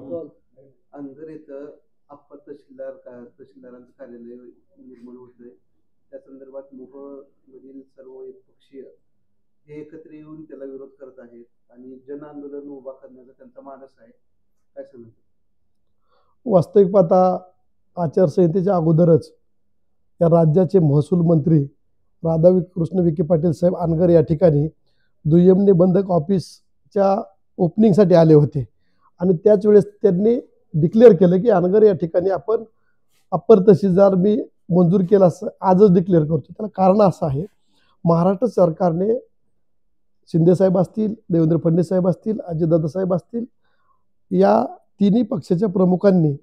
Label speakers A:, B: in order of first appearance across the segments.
A: अंधर इथं अप्पर तहसीलदारांचं कार्यालय निर्माण होतंय. त्या संदर्भात मोहोळ मधील सर्व पक्षीय हे एकत्र येऊन त्याला विरोध करत आहेत आणि जन आंदोलन उभा करण्याचा त्यांचा मानस आहे. काय सांगतो?
B: वास्तविक पाहता आचारसंहितेच्या अगोदरच या राज्याचे महसूल मंत्री राधाकृष्ण विखे पाटील साहेब अनगर या ठिकाणी दुय्यम निबंधक ऑफिसच्या ओपनिंगसाठी आले होते आणि त्याच वेळेस त्यांनी डिक्लेअर केलं की अनगर या ठिकाणी आपण अप्पर तहसीलदार मी मंजूर केला असं आजच डिक्लेअर करतो. त्याला कारण असं आहे, महाराष्ट्र सरकारने शिंदे साहेब असतील, देवेंद्र फडणवीस साहेब असतील, अजितदादा साहेब असतील, या तिन्ही पक्षाच्या प्रमुखांनी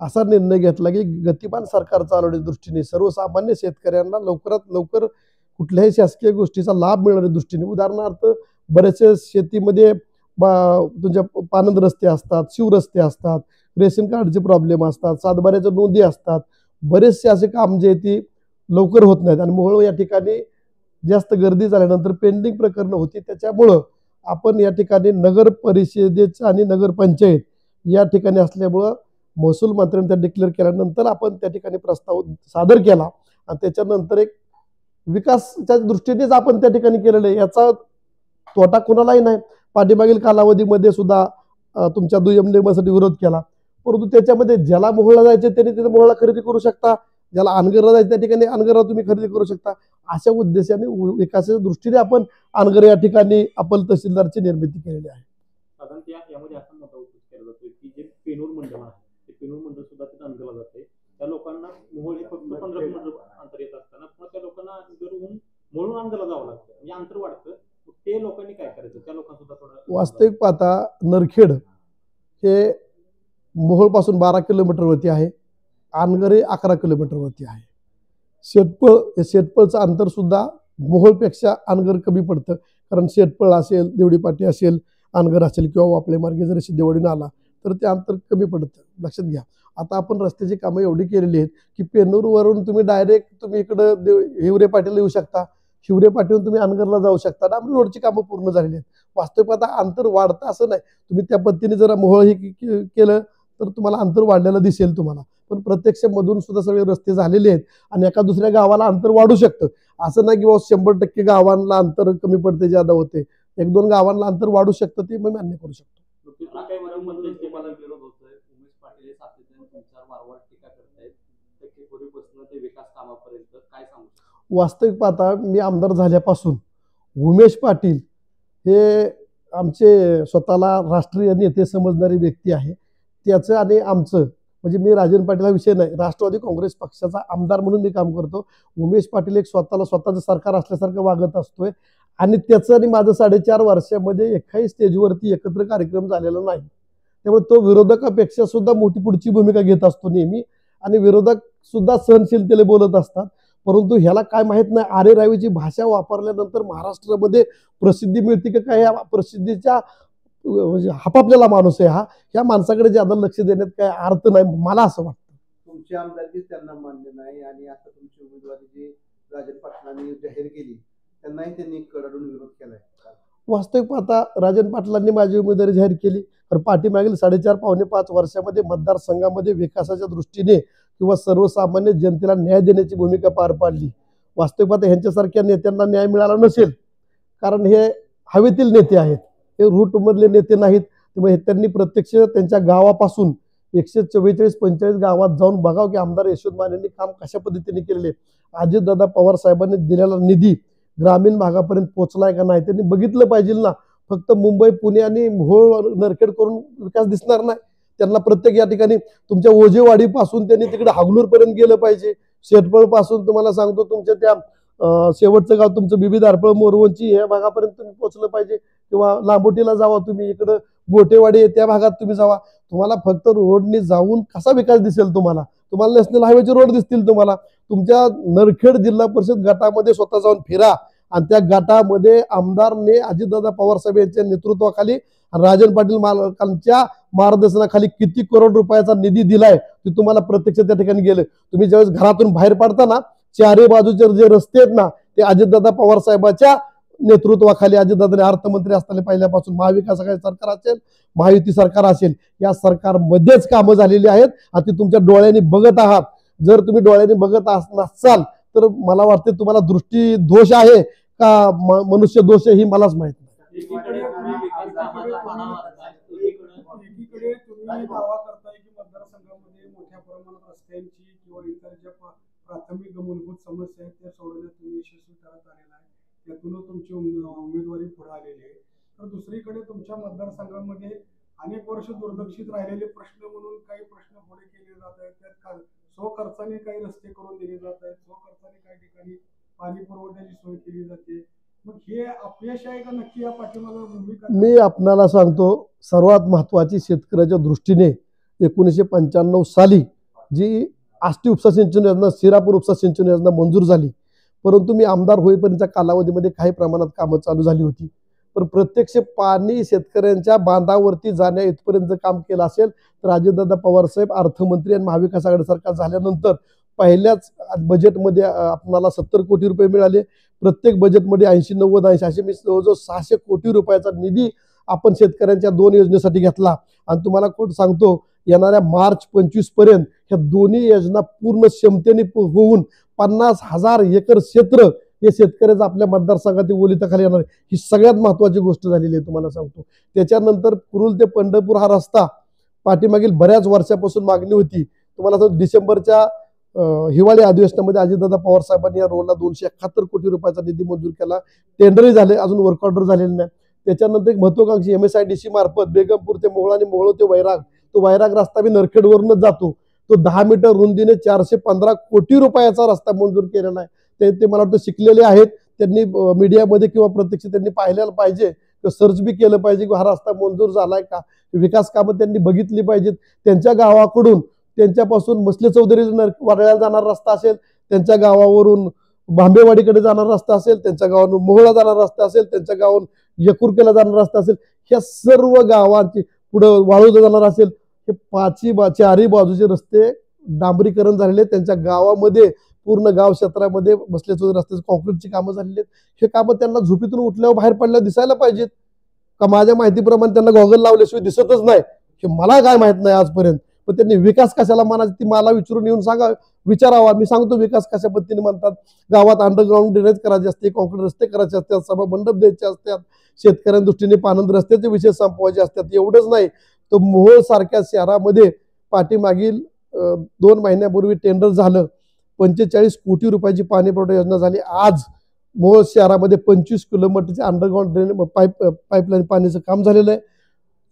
B: असा निर्णय घेतला की गतिमान सरकार चालवण्याच्या दृष्टीने सर्वसामान्य शेतकऱ्यांना लवकरात लवकर कुठल्याही शासकीय गोष्टीचा लाभ मिळण्याच्या दृष्टीने, उदाहरणार्थ बरेचसे शेतीमध्ये तुमच्या पानंद रस्ते असतात, शिवरस्ते असतात, रेशन कार्डचे प्रॉब्लेम असतात, सातबाऱ्याच्या नोंदी असतात, बरेचसे असे काम जे ती लवकर होत नाहीत आणि मोहोळ या ठिकाणी जास्त गर्दी झाल्यानंतर पेंडिंग प्रकरणं होती. त्याच्यामुळं आपण या ठिकाणी नगर परिषदेचं आणि नगरपंचायत या ठिकाणी असल्यामुळं महसूल मंत्र्यांनी त्या डिक्लेअर केल्यानंतर आपण त्या ठिकाणी प्रस्ताव सादर केला आणि त्याच्यानंतर एक विकासाच्या दृष्टीनेच आपण त्या ठिकाणी केलेलं आहे. याचा तोटा कोणालाही नाही. पाठीमागील कालावधीमध्ये सुद्धा तुमच्या दुय्यम नियमासाठी विरोध केला, परंतु त्याच्यामध्ये ज्याला मोहोळला जायचे त्यांनी तिथे मोहोळला खरेदी करू शकता, ज्याला अनगरला जायचं त्या ठिकाणी अनगरला तुम्ही खरेदी करू शकता. अशा उद्देशाने विकासाच्या दृष्टीने आपण अनगर या ठिकाणी अप्पर तहसीलदारची निर्मिती केलेली आहे.
C: साधारणतः यामध्ये असा मुद्दा उपस्थित केला जातो की जे पेनूर मंडळ आहे ते पेनूर मंडळ सुद्धा तिथे अनगरला जाते. त्या लोकांना मोहोळ हे फक्त 15 किलोमीटर अंतर येत असताना पुन्हा त्या लोकांना अनगरहून मोहोळहून अनगरला जावं लागतं, म्हणजे अंतर वाढतं. ते लोकांनी काय करायचं? त्या लोकांना सुद्धा थोडं
B: वास्तविक पाहता नरखेड हे मोहोळ पासून 12 किलोमीटरवरती आहे, अनगर हे 11 किलोमीटरवरती आहे. शेटपळचं अंतर सुद्धा मोहोळपेक्षा अनगर कमी पडतं, कारण शेटपळ असेल, देवडीपाटी असेल, अनगर असेल किंवा वापळे मार्गे जर सिद्धेवाडीनं आला तर ते अंतर कमी पडतं. लक्षात घ्या. आता आपण रस्त्याची कामं एवढी केलेली आहेत की पेनूरवरून तुम्ही डायरेक्ट तुम्ही इकडं हिवरे पाटीला येऊ शकता, हिवरे पाटीवरून तुम्ही अनगरला जाऊ शकता. डांबरी रोडची कामं पूर्ण झालेली आहेत. वास्तविक आता अंतर वाढतं असं नाही. तुम्ही त्या पद्धतीने जरा मोहोळ हे केलं तर तुम्हाला अंतर वाढलेलं दिसेल तुम्हाला, पण प्रत्यक्ष मधून सुद्धा सगळे रस्ते झालेले आहेत आणि एका दुसऱ्या गावाला अंतर वाढू शकतं. असं नाही की 100% गावांना अंतर कमी पडते, ज्यादा होते. 1-2 गावांना अंतर वाढू शकतं, ते मी मान्य करू शकतो. वास्तविक पाहता मी आमदार झाल्यापासून उमेश पाटील हे आमचे स्वतःला राष्ट्रीय नेते समजणारी व्यक्ती आहे. त्याचं आणि आमचं म्हणजे मी राजन पाटील हा विषय नाही, राष्ट्रवादी काँग्रेस पक्षाचा आमदार म्हणून मी काम करतो. उमेश पाटील एक स्वतःचं सरकार असल्यासारखं वागत असतोय आणि त्याचं आणि माझं 4.5 वर्षामध्ये एकाही स्टेजवरती एकत्र कार्यक्रम झालेला नाही. त्यामुळे तो विरोधकापेक्षा सुद्धा मोठी पुढची भूमिका घेत असतो नेहमी आणि विरोधक सुद्धा सहनशीलतेने बोलत असतात. परंतु ह्याला काय माहित नाही, आरे रावीची भाषा वापरल्यानंतर महाराष्ट्रामध्ये प्रसिद्धी मिळते का काय? प्रसिद्धीच्या म्हणजे हापापलेला माणूस आहे हा. ह्या माणसाकडे ज्यादा लक्ष देण्यात काय अर्थ नाही, मला असं वाटतं.
A: तुमची आमदारकी त्यांना मान्य नाही आणि आता तुमची उमेदवारी जी राजन पाटलांनी जाहीर केली त्यांनाही त्यांनी कडाडून विरोध केलाय.
B: वास्तविक पाहता राजन पाटलांनी माझी उमेदवारी जाहीर केली, तर पाठीमागील 4.5-5 वर्षामध्ये मतदारसंघामध्ये विकासाच्या दृष्टीने किंवा सर्वसामान्य जनतेला न्याय देण्याची भूमिका पार पाडली. वास्तविक पाहता ह्यांच्यासारख्या नेत्यांना न्याय मिळाला नसेल, कारण हे हवेतील नेते आहेत, हे रूटमधले नेते नाहीत. त्यामुळे त्यांनी प्रत्यक्ष त्यांच्या गावापासून 144-45 गावात जाऊन बघावं की आमदार यशवंत मानेंनी काम कशा पद्धतीने केलेले. अजितदादा पवार साहेबांनी दिलेला निधी ग्रामीण भागापर्यंत पोहोचलाय का नाही त्यांनी बघितलं पाहिजे ना. फक्त मुंबई, पुणे आणि मोहोळ नरखेड करून विकास दिसणार नाही. त्यांना प्रत्येक या ठिकाणी तुमच्या ओजेवाडीपासून त्यांनी तिकडे हागलूरपर्यंत गेलं पाहिजे. शेटपळ पासून तुम्हाला सांगतो तुमच्या त्या शेवटचं गाव तुमचं बिबी दारपळ मोरवंची या भागापर्यंत तुम्ही पोहोचलं पाहिजे, किंवा लांबोटीला जावा तुम्ही, इकडं गोटेवाडी त्या भागात तुम्ही जावा. तुम्हाला फक्त रोडनी जाऊन कसा विकास दिसेल? तुम्हाला नॅशनल हायवेचे रोड दिसतील. तुमच्या नरखेड जिल्हा परिषद गटामध्ये स्वतः जाऊन फिरा आणि त्या गटामध्ये आमदारने अजितदादा पवार साहेब यांच्या नेतृत्वाखाली राजन पाटील मालकांच्या मार्गदर्शनाखाली किती करोड रुपयाचा निधी दिलाय ते तुम्हाला प्रत्यक्ष त्या ठिकाणी गेलं. तुम्ही ज्यावेळेस घरातून बाहेर पडता ना, चारही बाजूचे जे रस्ते आहेत ना ते अजितदादा पवार साहेबाच्या नेतृत्वाखाली अजितदादांनी अर्थमंत्री असताना पहिल्यापासून महाविकास आघाडी सरकार असेल, महायुती सरकार असेल, या सरकारमध्येच कामं झालेली आहेत आणि ती तुमच्या डोळ्यांनी बघत आहात. जर तुम्ही डोळ्यांनी बघत नसाल तर मला वाटते तुम्हाला दृष्टी दोष आहे का मनुष्य दोष आहे ही मलाच माहित नाही.
D: एकीकडे तुम्ही दावा करताय की मतदारसंघामध्ये मोठ्या प्रमाणात रस्त्यांची किंवा इतर ज्या प्राथमिक मूलभूत समस्या आहेत त्या सोडवण्यात तुम्ही यशस्वी ठरत आलेला आहे, त्यातूनच तुमची उमेदवारी पुढे आलेली आहे. तर दुसरीकडे तुमच्या मतदारसंघामध्ये अनेक वर्ष दुर्लक्षित राहिलेले प्रश्न म्हणून काही प्रश्न पुढे केले जात आहेत. त्यात स्वखर्चाने काही रस्ते करून दिले जात आहेत, स्वखर्चाने काही ठिकाणी पाणी पुरवठ्याची सोय केली जाते. मग हे अपयश आहे का नक्की या पाठीमागे भूमिका?
B: मी आपणाला सांगतो, सर्वात महत्वाची शेतकऱ्याच्या दृष्टीने 1995 साली जी आष्टी उपसा सिंचन योजना, शिरापूर उपसा सिंचन योजना मंजूर झाली, परंतु मी आमदार होईपर्यंतच्या कालावधीमध्ये काही प्रमाणात कामं चालू झाली होती. पण प्रत्यक्ष पाणी शेतकऱ्यांच्या बांधावरती जाण्या इथपर्यंत काम केलं असेल तर अजितदादा पवार साहेब अर्थमंत्री आणि महाविकास आघाडी सरकार झाल्यानंतर पहिल्याच बजेटमध्ये आपल्याला 70 कोटी रुपये मिळाले. प्रत्येक बजेटमध्ये 80-90 असे मी जवळजवळ 600 कोटी रुपयाचा निधी आपण शेतकऱ्यांच्या 2 योजनेसाठी घेतला. आणि तुम्हाला कोण सांगतो, येणाऱ्या मार्च 25 पर्यंत ह्या दोन्ही योजना पूर्ण क्षमतेने होऊन 50,000 एकर क्षेत्र हे शेतकऱ्याचं आपल्या मतदारसंघातील ओलिताखाली येणार आहे. ही सगळ्यात महत्वाची गोष्ट झालेली आहे तुम्हाला सांगतो. त्याच्यानंतर कुरुल ते पंढरपूर हा रस्ता पाठीमागील बऱ्याच वर्षापासून मागणी होती. तुम्हाला सांगतो, डिसेंबरच्या हिवाळी अधिवेशनामध्ये अजितदादा पवार साहेबांनी या रोडला 271 कोटी रुपयाचा निधी मंजूर केला. टेंडरही झाले, अजून वर्क ऑर्डर झालेले नाही. त्याच्यानंतर एक महत्वाकांक्षी MSIDC मार्फत बेगमपूर ते मोहोळ आणि मोहोळ ते वैराग, तो वैराग रस्ता बी नरखेडवरूनच जातो. तो 10 मीटर रुंदीने 415 कोटी रुपयाचा रस्ता मंजूर केलेला आहे. ते मला वाटतं शिकलेले आहेत, त्यांनी मीडियामध्ये किंवा प्रत्यक्ष त्यांनी पाहिलेलं पाहिजे, सर्च बी केलं पाहिजे की हा रस्ता मंजूर झालाय का, विकास कामं त्यांनी बघितली पाहिजेत. त्यांच्या गावाकडून त्यांच्यापासून मसले चौधरी वारळ्याला जाणारा रस्ता असेल, त्यांच्या गावावरून भांबेवाडीकडे जाणारा रस्ता असेल, त्यांच्या गावावरून मोहोळला जाणारा रस्ता असेल, त्यांच्या गावावरून यकुरकेला जाणारा रस्ता असेल, ह्या सर्व गावांची पुढं वाळूला जाणार असेल, हे चारही बाजूचे रस्ते डांबरीकरण झालेले. त्यांच्या गावामध्ये पूर्ण गाव क्षेत्रामध्ये बसले चौधरी रस्त्याचे कॉन्क्रीटची कामं झालेली आहेत. हे कामं त्यांना झोपेतून उठल्यावर बाहेर पडल्यावर दिसायला पाहिजेत का? माझ्या माहितीप्रमाणे त्यांना गॉगल लावल्याशिवाय दिसतच नाही. हे मला काय माहित नाही आजपर्यंत. पण त्यांनी विकास कशाला मानायचा ती मला विचारून येऊन विचारावा. मी सांगतो विकास कशा पद्धतीने म्हणतात. गावात अंडरग्राऊंड ड्रेनेज करायचे असते, कॉन्क्रीट रस्ते करायचे असतात, सभा मंडप द्यायचे असतात, शेतकऱ्यांच्या दृष्टीने पानंद रस्त्याचे विषय संपवायचे असतात. एवढंच नाही तर मोहोळ सारख्या शहरामध्ये पाठीमागील 2 महिन्यापूर्वी टेंडर झालं, 45 कोटी रुपयाची पाणी पुरवठा योजना झाली. आज मोहोळ शहरामध्ये 25 किलोमीटरचे अंडरग्राऊंड ड्रेन पाईपलाईन पाण्याचं काम झालेलं आहे.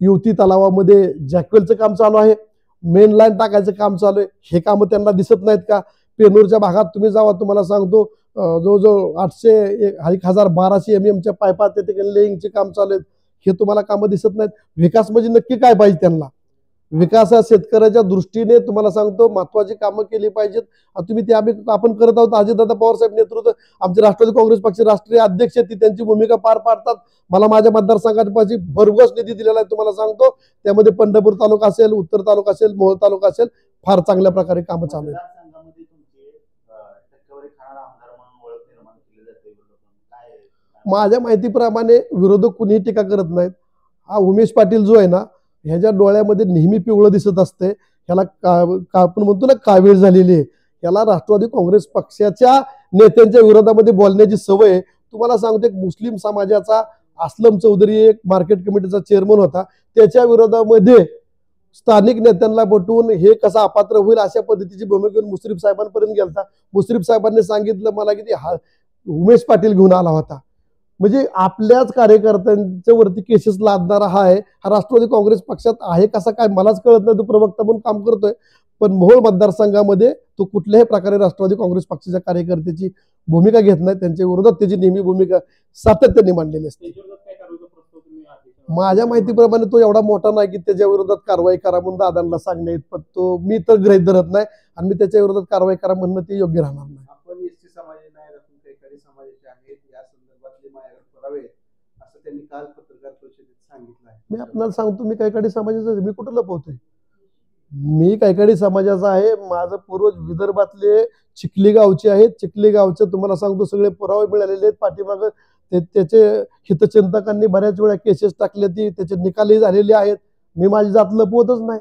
B: युवती तलावामध्ये जॅकवेलचं काम चालू आहे, मेन लाईन टाकायचं काम चालू आहे. हे कामं त्यांना दिसत नाहीत का? पेनूरच्या भागात तुम्ही जावा, तुम्हाला सांगतो जवळजवळ 1200 MM पायपा त्या ठिकाणी लेईंगचे काम चालू आहेत. हे तुम्हाला कामं दिसत नाहीत. विकास म्हणजे नक्की काय पाहिजे त्यांना? विकास हा शेतकऱ्याच्या दृष्टीने तुम्हाला सांगतो महत्वाची कामं केली पाहिजेत. तुम्ही ते आपण करत आहोत. अजितदादा पवार साहेब नेतृत्व आमचे राष्ट्रवादी काँग्रेस पक्ष राष्ट्रीय अध्यक्ष ती त्यांची भूमिका पार पाडतात. मला माझ्या मतदारसंघाची भरघोस निधी दिलेला आहे तुम्हाला सांगतो. त्यामध्ये पंढरपूर तालुका असेल, उत्तर तालुका असेल, मोहोळ तालुका असेल, फार चांगल्या प्रकारे कामं चालू आहेत. माझ्या माहितीप्रमाणे विरोधक कुणीही टीका करत नाहीत. हा उमेश पाटील जो आहे ना, ह्याच्या डोळ्यामध्ये नेहमी पिवळं दिसत असते. ह्याला आपण म्हणतो ना कावीळ झालेली आहे. ह्याला राष्ट्रवादी काँग्रेस पक्षाच्या नेत्यांच्या विरोधामध्ये बोलण्याची सवय. तुम्हाला सांगतो, एक मुस्लिम समाजाचा असलम चौधरी एक मार्केट कमिटीचा चेअरमन होता, त्याच्या विरोधामध्ये स्थानिक नेत्यांना पटवून हे कसा अपात्र होईल अशा पद्धतीची भूमिका मुश्रीफ साहेबांपर्यंत गेलता. मुश्रीफ साहेबांनी सांगितलं मला की उमेश पाटील घेऊन आला होता. म्हणजे आपल्याच कार्यकर्त्यांच्या वरती केसेस लादणारा हा आहे. हा राष्ट्रवादी काँग्रेस पक्षात आहे कसा काय मलाच कळत नाही. तो प्रवक्ता म्हणून काम करतोय, पण मोहोळ मतदारसंघामध्ये तो कुठल्याही प्रकारे राष्ट्रवादी काँग्रेस पक्षाच्या कार्यकर्त्याची भूमिका घेत नाही. त्यांच्या विरोधात त्याची नेहमी भूमिका सातत्याने मांडलेली असते. माझ्या माहितीप्रमाणे तो एवढा मोठा नाही की त्याच्या विरोधात कारवाई करा म्हणून दादांना सांगणे इतपत तो मी तर गृहीत धरत नाही. आणि मी त्याच्या विरोधात कारवाई करा म्हणणं ते योग्य राहणार नाही.
A: आपण एसटी समाजाचे नाही, काही समाजाचे आहेत, या संदर्भातले माझ्याकडे पुरावे असं त्यांनी काल पत्रकार परिषदेत सांगितलं आहे.
B: मी आपल्याला सांगतो, मी कैकाडी समाजाचा, मी कुठं लपवतोय? मी कैकाडी समाजाचा आहे. माझं पूर्वज विदर्भातले चिखली गावचे आहेत. चिखली गावचे तुम्हाला सांगतो सगळे पुरावे मिळालेले आहेत. पाठीमागं त्याचे हितचिंतकांनी बऱ्याच वेळा केसेस टाकले, ती त्याचे निकालही झालेले आहेत. मी माझी जात लपवतच नाही.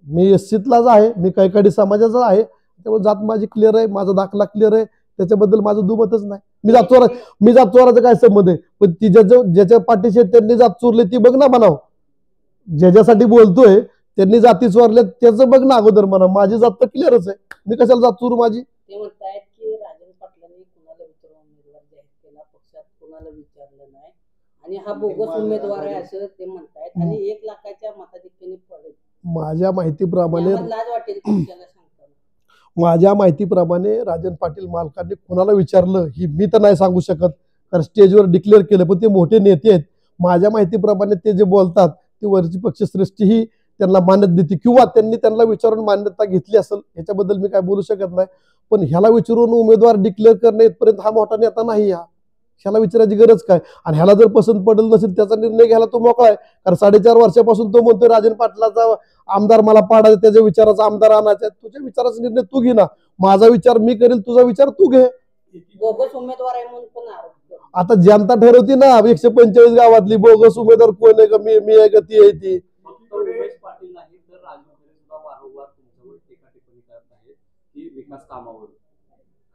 B: मी एससीतलाच आहे, मी कैकाडी समाजाचा आहे, त्यामुळे जात माझी क्लिअर आहे, माझा दाखला क्लिअर आहे, त्याच्याबद्दल माझं दुमतच नाही. मी जात चोराचा काय संबंध आहे? पण ती ज्याच्या पाठीशी आहेत त्यांनी जात चोरली ती बघ ना म्हणाव. ज्याच्यासाठी बोलतोय त्यांनी जाती चोरल्या त्याचं बघ ना अगोदर म्हणा. माझी जात तर क्लिअरच आहे, मी कशाला जात चोरू माझी?
E: ते म्हणतायत की राजन पाटलांनी कुणाला विचारून उमेदवार जाहीर केला, पक्षात कुणाला विचारलं नाही आणि हा बोगस उमेदवार आहे असं ते म्हणतायत आणि 1 लाखाच्या मताधिक्याने पडेल.
B: माझ्या माहितीप्रमाणे
E: लाज वाटेल तुमच्याला सांगताना.
B: माझ्या माहितीप्रमाणे राजन पाटील मालकांनी कुणाला विचारलं ही मी तर नाही सांगू शकत, कारण स्टेजवर डिक्लेअर केलं. पण ते मोठे नेते आहेत, माझ्या माहितीप्रमाणे ते जे बोलतात ती वरची पक्षश्रेष्ठी ही त्यांना मान्यता देते किंवा त्यांना विचारून मान्यता घेतली असेल, ह्याच्याबद्दल मी काय बोलू शकत नाही. पण ह्याला विचारून उमेदवार डिक्लेअर करणे इथपर्यंत हा मोठा नेता नाही. ह्याला विचारायची गरज काय? आणि ह्याला जर पसंत पडेल नसेल त्याचा निर्णय घ्यायला तो मोकळा आहे. कारण 4.5 वर्षापासून तो म्हणतोय राजन पाटलाचा आमदार मला पाडायचा, त्याच्या विचाराचा आमदार आणायचा. तुझ्या विचाराचा निर्णय तू घे ना, माझा विचार मी करेल, तुझा विचार तू घे.
E: बोगस उमेदवार आहे म्हणून पण आरोप करतो.
B: आता जनता ठरवती ना 145 गावातली बोगस उमेदवार कोण आहे का, मी आहे का ती आहे ती.
F: उमेश पाटील नाही तर राजू खरे सुद्धा वारंवार तुमच्यावर टीका टिप्पणी करत आहेत की विकास कामावर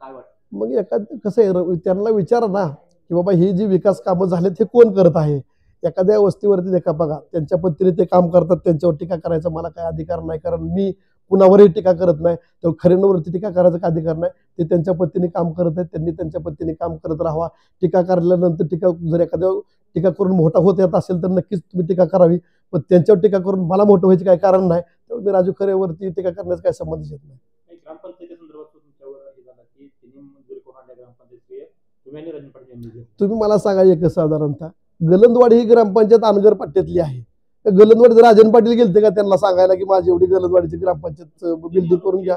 F: काय वाटतं?
B: मग कसं आहे, त्यांना विचारा ना की बाबा ही जी विकास कामं झालेत हे कोण करत आहे. एखाद्या वस्तीवरती देखा बघा, त्यांच्या पद्धतीने ते काम करतात, त्यांच्यावर टीका करायचा मला काय अधिकार नाही, कारण मी कुणावरही टीका करत नाही. तर खरेंवरती टीका करायचा काय अधिकार नाही. ते त्यांच्या पद्धतीने काम करत आहेत, त्यांनी त्यांच्या पद्धतीने काम करत राहावा. टीका करल्यानंतर जर एखाद्या टीका करून मोठा होत येत असेल तर नक्कीच तुम्ही टीका करावी, पण त्यांच्यावर टीका करून मला मोठं व्हायचं काही कारण नाही. त्यामुळे मी राजू खरेवरती टीका करण्याचा काही संबंध येत नाही.
C: ग्रामपंचायती संदर्भात तुमच्यावर हे झालं की त्यांनी मंजुरी करून आणल्या ग्रामपंचायत तुम्ही आणि राजन पाटील यांनी. तुम्ही
B: मला सांगा एक साधारणतः गलंदवाडी ही ग्रामपंचायत अनगर पट्ट्यातली आहे. गलंदवाडी राजन पाटील गेलते का त्यांना सांगायला की माझी एवढी गलंदवाडीची ग्रामपंचायत बिल्डिंग करून घ्या?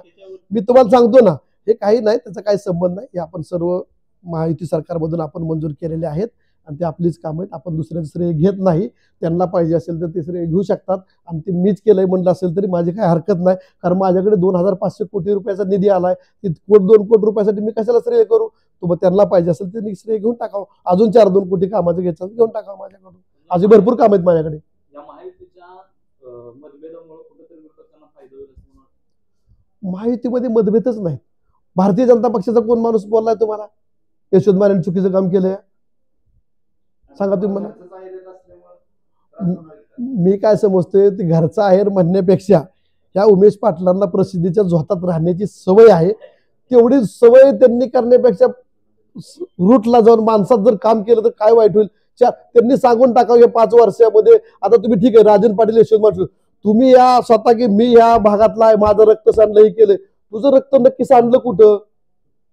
B: मी तुम्हाला सांगतो ना, हे काही नाही, त्याचा काही संबंध नाही. हे आपण सर्व महायुती सरकारमधून आपण मंजूर केलेले आहेत आणि ते आपलीच काम आहेत. आपण दुसऱ्याचं श्रेय घेत नाही. त्यांना पाहिजे असेल तर ते श्रेय घेऊ शकतात आणि ते मीच केलंय म्हणलं असेल तरी माझी काही हरकत नाही. कारण माझ्याकडे 2500 कोटी रुपयाचा निधी आलाय, 2 कोटी रुपयासाठी मी कशाला श्रेय करू? मग त्यांना पाहिजे असेल त्यांनी श्रेय घेऊन टाकावं. अजून 4-2 कोटी कामाचं घ्यायचं घेऊन टाकावं माझ्याकडून. अजून भरपूर काम आहेत माझ्याकडे.
F: या महायुतीच्या मतभेदामुळे कुठेतरी विरोधकांना फायदा होईल असं मला वाटतं.
B: महायुतीमध्ये मतभेदच नाहीत. भारतीय जनता पक्षाचा कोण माणूस बोललाय तुम्हाला यशवंत मानेने चुकीचं काम केलंय? सांगा तुम्ही मला. मी काय समजतोय, ते घरचा आहेर म्हणण्यापेक्षा या उमेश पाटलांना प्रसिद्धीच्या झोतात राहण्याची सवय आहे. तेवढी सवय त्यांनी करण्यापेक्षा रूटला जाऊन माणसात जर काम केलं तर काय वाईट होईल? त्यांनी सांगून टाकावं या 5 वर्षामध्ये. आता तुम्ही ठीक आहे राजन पाटील यशवंत माने तुम्ही या स्वतः की मी या भागातला आहे, माझं रक्त सांडलं हे केलंय. तुझं रक्त नक्की सांडलं कुठं?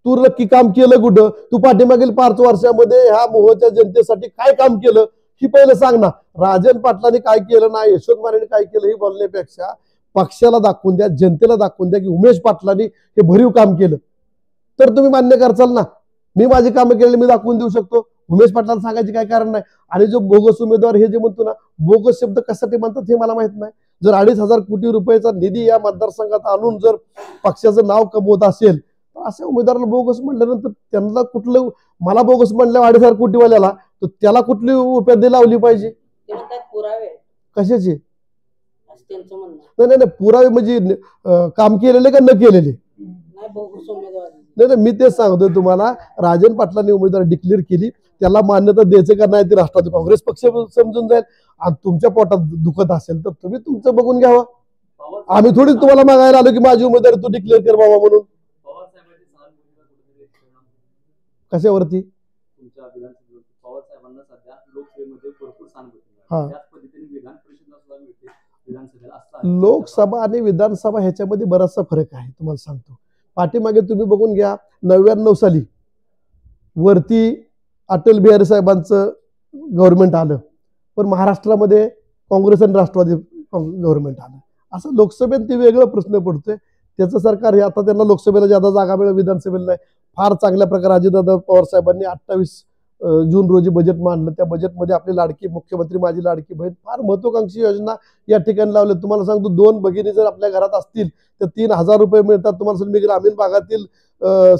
B: तू नक्की काम केलं कुठं? तू पाठीमागील 5 वर्षामध्ये ह्या मोहच्या जनतेसाठी काय काम केलं ही पहिलं सांग ना. राजन पाटलांनी काय केलं नाही, यशवंत मानेने काय केलं हे बोलण्यापेक्षा पक्षाला दाखवून द्या, जनतेला दाखवून द्या की उमेश पाटलांनी हे भरीव काम केलं, तर तुम्ही मान्य करचाल ना. मी माझी कामं केलेली मी दाखवून देऊ शकतो. उमेश पाटलांना सांगायचे काय कारण नाही. आणि जो बोगस उमेदवार हे जे म्हणतो ना, बोगस शब्द कशासाठी म्हणतात हे मला माहित नाही. जर 2,500 कोटी रुपयाचा निधी या मतदारसंघात आणून जर पक्षाचं नाव कमवत असेल तर अशा उमेदवाराला बोगस म्हणल्यानंतर त्यांना कुठलं, मला बोगस म्हणल्या 2,500 कोटीवाल्याला, तर त्याला कुठली उपाधी लावली पाहिजे?
E: ते म्हणतात पुरावे
B: कशाचे?
E: असं त्यांचं म्हणणं.
B: नाही, पुरावे म्हणजे काम केलेले का न केलेले?
E: नाही, बोगस उमेदवार
B: नाही, मी तेच सांगतोय तुम्हाला. राजन पाटलांनी उमेदवार डिक्लेअर केली, त्याला मान्यता द्यायचं का नाही ते राष्ट्रवादी काँग्रेस पक्ष समजून जाईल. आणि तुमच्या पोटात दुखत असेल तर तुम्ही तुमचं बघून घ्यावं. आम्ही थोडीच तुम्हाला मागायला आलो की माझी उमेदवारी तू डिक्लेअर कर बाबा म्हणून. कशावरती?
F: तुमच्या विधानसभेवर पवार साहेबांना सध्या लोकसभेमध्ये भरपूर सहानुभूती मिळाली. त्याच पद्धतीने विधान परिषदेला सुद्धा मिळते विधानसभेला असं.
B: लोकसभा आणि विधानसभा ह्याच्यामध्ये बराचसा फरक आहे. तुम्हाला सांगतो, पाठीमागे तुम्ही बघून घ्या, 99 साली वरती अटल बिहारी साहेबांचं गव्हर्नमेंट आलं, पण महाराष्ट्रामध्ये काँग्रेस आणि राष्ट्रवादी गव्हर्नमेंट आलं. असं लोकसभेत ते वेगळा प्रश्न पडतोय. त्याचं सरकार हे आता त्यांना लोकसभेला ज्यादा जागा मिळेल, विधानसभेला नाही. फार चांगल्या प्रकारे अजितदादा पवार साहेबांनी 28 जून रोजी बजेट मांडलं. त्या बजेटमध्ये आपली लाडकी मुख्यमंत्री माझी लाडकी बहीण फार महत्वाकांक्षी योजना या ठिकाणी लावल्या. तुम्हाला सांगतो, 2 भगिनी जर आपल्या घरात असतील तर 3,000 रुपये मिळतात. तुम्हाला सांगतो, मी ग्रामीण भागातील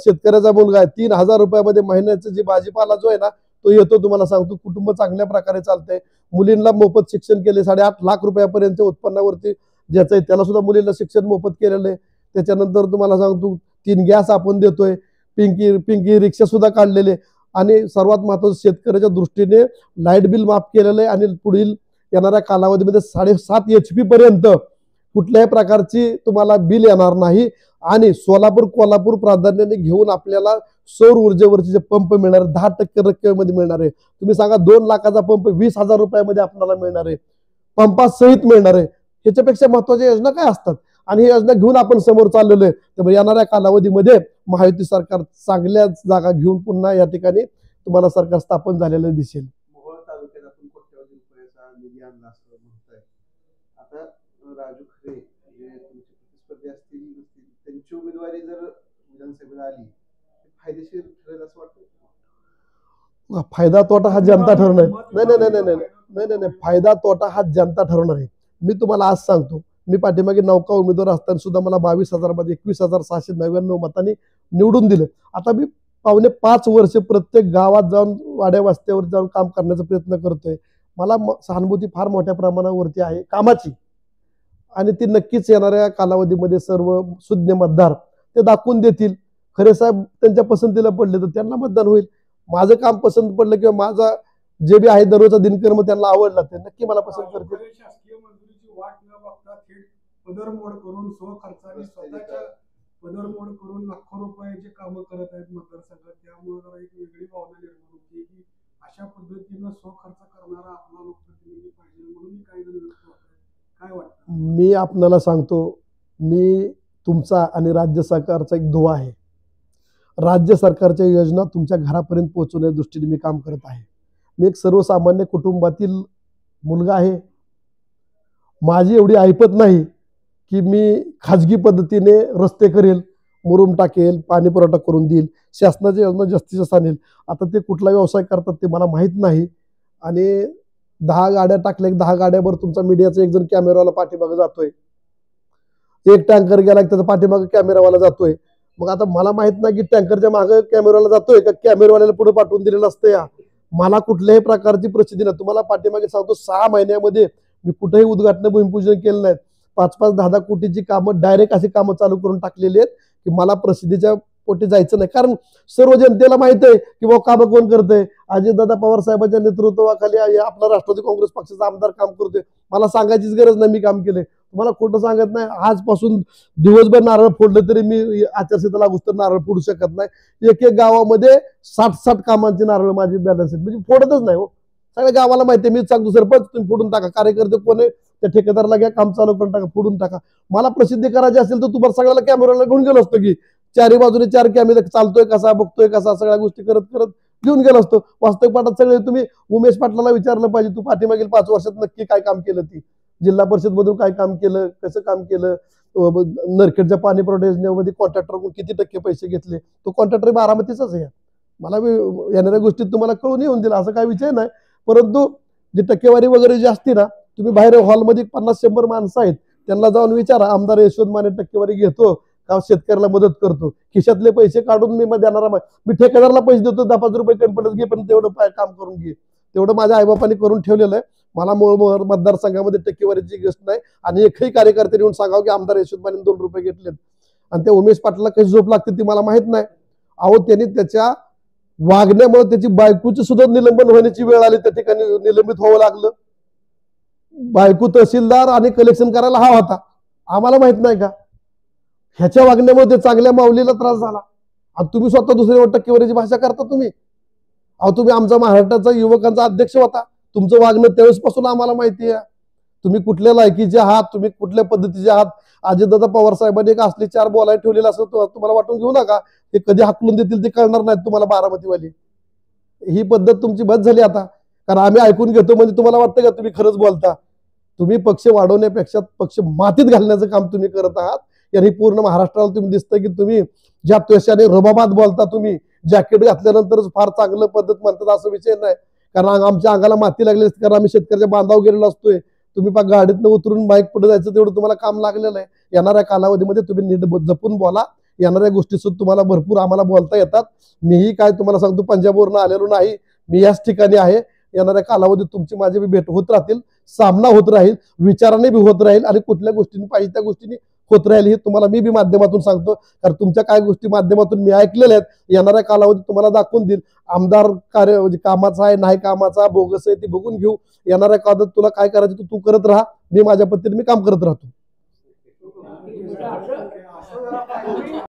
B: शेतकऱ्याचा मुलगा आहे. 3,000 रुपयामध्ये महिन्याचं जे भाजीपाला जो आहे ना तो येतो. तुम्हाला सांगतो कुटुंब चांगल्या प्रकारे चालतंय. मुलींना मोफत शिक्षण केले, 8.5 लाख रुपयापर्यंत उत्पन्नावरती ज्याचं आहे त्याला सुद्धा मुलींना शिक्षण मोफत केलेलं आहे. त्याच्यानंतर तुम्हाला सांगतो 3 गॅस आपण देतोय, पिंकी रिक्षा सुद्धा काढलेले, आणि सर्वात महत्त्वाचं शेतकऱ्याच्या दृष्टीने लाईट बिल माफ केलेलं आहे. आणि पुढील येणाऱ्या कालावधीमध्ये 7.5 HP पर्यंत कुठल्याही प्रकारची तुम्हाला बिल येणार नाही. आणि सोलापूर कोल्हापूर प्राधान्याने घेऊन आपल्याला सौर ऊर्जेवरचे जे पंप मिळणार 10% रक्कमेमध्ये मिळणार आहे. तुम्ही सांगा 2 लाखाचा पंप 20,000 रुपयामध्ये आपल्याला मिळणार आहे, पंपासहित मिळणार आहे. ह्याच्यापेक्षा महत्वाच्या योजना काय असतात? आणि ही योजना घेऊन आपण समोर चाललेलो आहे. त्यामुळे येणाऱ्या कालावधीमध्ये महायुती सरकार चांगल्या जागा घेऊन पुन्हा या ठिकाणी तुम्हाला सरकार स्थापन झालेलं दिसेल.
A: मोहोळ तालुक्यात आपण कोट्यवधी रुपयाचा निधी आणला असं म्हणताय. आता राजू खरे जे तुमचे प्रतिस्पर्धी असतील त्यांची उमेदवारी जर विधानसभेला आली फायदेशीर ठरेल असं वाटतं?
B: फायदा तोटा हा जनता ठरवणार आहे. नाही, फायदा तोटा हा जनता ठरवणार आहे. मी तुम्हाला आज सांगतो, मी पाठीमागे नौका उमेदवार असताना सुद्धा मला 22,000 मध्ये 21,699 मतांनी निवडून दिलं. आता मी 5.25 वर्ष प्रत्येक गावात जाऊन वाड्या वस्त्यावर जाऊन काम करण्याचा प्रयत्न करतोय. मला सहानुभूती फार मोठ्या प्रमाणावरती आहे कामाची, आणि ती नक्कीच येणाऱ्या कालावधीमध्ये सर्व सुज्ञ मतदार ते दाखवून देतील. खरे साहेब त्यांच्या पसंतीला पडले तर त्यांना मतदान होईल. माझं काम पसंत पडलं किंवा माझा जे बी आहे दररोजचा दिनक्रम त्यांना आवडला ते नक्की मला पसंत करतील.
D: शासकीय मंजुरीची वाट न बघता थेट पदरमोड करून स्वखर्चाने स्वतःच्या पदरमोड करून लाखो रुपयाचे कामं करत आहेत मतदारसंघात. त्यामुळे जरा एक वेगळी भावना निर्माण होती की अशा पद्धतीनं स्वखर्च करणारा आपला लोकप्रतिनिधी पाहिजे म्हणून काही जण व्यक्त होत आहेत. काय वाटतं?
B: मी आपल्याला सांगतो, मी तुमचा आणि राज्य सरकारचा एक दुवा आहे. राज्य सरकारच्या योजना तुमच्या घरापर्यंत पोहोचवण्याच्या दृष्टीने मी काम करत आहे. मी एक सर्वसामान्य कुटुंबातील मुलगा आहे. माझी एवढी ऐपत नाही की मी खाजगी पद्धतीने रस्ते करेल, मुरुम टाकेल, पाणी पुरवठा करून देईल, शासनाची योजना जास्तीत जास्त आणेल. आता ते कुठला व्यवसाय करतात ते मला माहीत नाही. आणि 10 गाड्या टाकल्या, 10 गाड्यावर तुमचा मीडियाचा एक जण कॅमेरावाला पाठीमागे जातोय, एक टँकर गेला त्याचा पाठीमागे कॅमेरावाला जातोय. मग आता मला माहित नाही की टँकरच्या मागे कॅमेरावाला जातोय का कॅमेरावाल्याला पुढे पाठवून दिलेलं असतं. या मला कुठल्याही प्रकारची प्रसिद्धी नाही. तुम्हाला पाठीमागे सांगतो 6 महिन्यामध्ये मी कुठेही उद्घाटन भूमिपूजन केलं नाही. 5-5, 10-10 कोटीची कामं डायरेक्ट अशी कामं चालू करून टाकलेली आहेत की मला प्रसिद्धीच्या पोटी जायचं नाही. कारण सर्व जनतेला माहित आहे की बाबा कामं कोण करतंय. अजितदादा पवार साहेबांच्या नेतृत्वाखाली आपला राष्ट्रवादी काँग्रेस पक्षाचा आमदार काम करतोय. मला सांगायचीच गरज नाही मी काम केलंय. तुम्हाला खोटं सांगत नाही. आजपासून दिवसभर नारळ फोडलं तरी मी आचारसंहिता लागूच तर नारळ फोडू शकत नाही. एक गावामध्ये 60 कामांचे नारळ माझी बॅलन्स आहेत, म्हणजे फोडतच नाही. हो, सगळ्या गावाला माहिती आहे. मी सांगतो सरपंच तुम्ही फोडून टाका, कार्यकर्ते कोण आहे त्या ठेकेदाराला घ्या, काम चालू करून टाका, फोडून टाका. मला प्रसिद्धी करायची असेल तर तुम्हाला सगळ्याला कॅमेराला घेऊन गेलो असतो की 4 बाजूने 4 कॅमेरा चालतोय कसा, बघतोय कसा, सगळ्या गोष्टी करत करत घेऊन गेलो असतो. वास्तविक पाठात सगळे तुम्ही उमेश पाटलाला विचारलं पाहिजे, तू पाठीमागील 5 वर्षात नक्की काय काम केलं, ती जिल्हा परिषद मधून काय काम केलं, कसं काम केलं, नरखेडच्या पाणी पुरवठा योजनेमध्ये कॉन्ट्रॅक्टरकडून किती टक्के पैसे घेतले. तो कॉन्ट्रॅक्टर बारामतीचाच आहे. मला येणाऱ्या गोष्टीत तुम्हाला कळून येऊन दिला असं काही विषय नाही. परंतु जी टक्केवारी वगैरे जी असते ना, तुम्ही बाहेर हॉलमध्ये 50-100 माणसं आहेत त्यांना जाऊन विचारा, आमदार यशवंत माने टक्केवारी घेतो का शेतकऱ्याला मदत करतो. खिशातले पैसे काढून मी देणारा, मी ठेकेदाराला पैसे देतो 10-5 रुपये कंपनीत घे, पण तेवढं काम करून घे. तेवढं माझ्या आईबापांनी करून ठेवलेलं आहे. मला मूळ मतदारसंघामध्ये टक्केवारीची गोष्ट नाही. आणि एकही कार्यकर्ते येऊन सांगावं की आमदार यशवंत माने 2 रुपये घेतलेत आणि त्या उमेश पाटलाला कशी झोप लागते ती मला माहित नाही. अहो, त्यांनी त्याच्या वागण्यामुळे त्याची बायकोची सुद्धा निलंबन होण्याची वेळ आली. त्या ठिकाणी निलंबित व्हावं लागलं. बायको तहसीलदार आणि कलेक्शन करायला हा होता, आम्हाला माहित नाही का? ह्याच्या वागण्यामुळे ते चांगल्या माऊलीला त्रास झाला. आणि तुम्ही स्वतः दुसऱ्यावर टक्केवारीची भाषा करता. तुम्ही तुम्ही आमचा महाराष्ट्राचा युवकांचा अध्यक्ष होता. तुमचं वागणं त्यावेळेसपासून आम्हाला माहिती आहे. तुम्ही कुठल्या लायकीचे आहात, तुम्ही कुठल्या पद्धतीचे आहात. अजितदादा पवार साहेबांनी एक असली 4 बोलायला ठेवलेला असं तुम्हाला वाटून घेऊ नका. ते कधी हाकलून देतील ते कळणार नाहीत तुम्हाला बारामतीवाली. ही पद्धत तुमची बंद झाली आता. कारण आम्ही ऐकून घेतो म्हणजे तुम्हाला वाटतं का तुम्ही खरंच बोलता. तुम्ही पक्ष वाढवण्यापेक्षा पक्ष मातीत घालण्याचं काम तुम्ही करत आहात. यांनी पूर्ण महाराष्ट्राला तुम्ही दिसतं की तुम्ही ज्या त्वशाने रबाबात बोलता, तुम्ही जॅकेट घातल्यानंतरच फार चांगलं पद्धत म्हणतात असं विषय नाही. कारण आमच्या अंगाला माती लागली असते, कारण आम्ही शेतकऱ्याच्या बांधावर गेलेलो असतोय. तुम्ही गाडीतनं उतरून बाईक पुढे जायचं तेवढं तुम्हाला काम लागलेलं आहे. येणाऱ्या कालावधीमध्ये तुम्ही नीट जपून बोला. येणाऱ्या गोष्टी सुद्धा तुम्हाला भरपूर आम्हाला बोलता येतात. मीही काय तुम्हाला सांगतो पंजाबवरून आलेलो नाही. मी याच ठिकाणी आहे. येणाऱ्या कालावधीत तुमची माझी भेट होत राहतील, सामना होत राहील, विचाराने बी होत राहील आणि कुठल्या गोष्टींनी पाहिजे त्या गोष्टींनी होत राहील हे तुम्हाला मी बी माध्यमातून सांगतो. कारण तुमच्या काय गोष्टी माध्यमातून मी ऐकलेल्या आहेत, येणाऱ्या कालावधीत तुम्हाला दाखवून देईल. आमदार कार्य म्हणजे कामाचा आहे नाही कामाचा बोगस आहे ते बघून घेऊ. येणाऱ्या काळात तुला काय करायचं तू करत राहा, मी माझ्या पद्धतीने मी काम करत राहतो.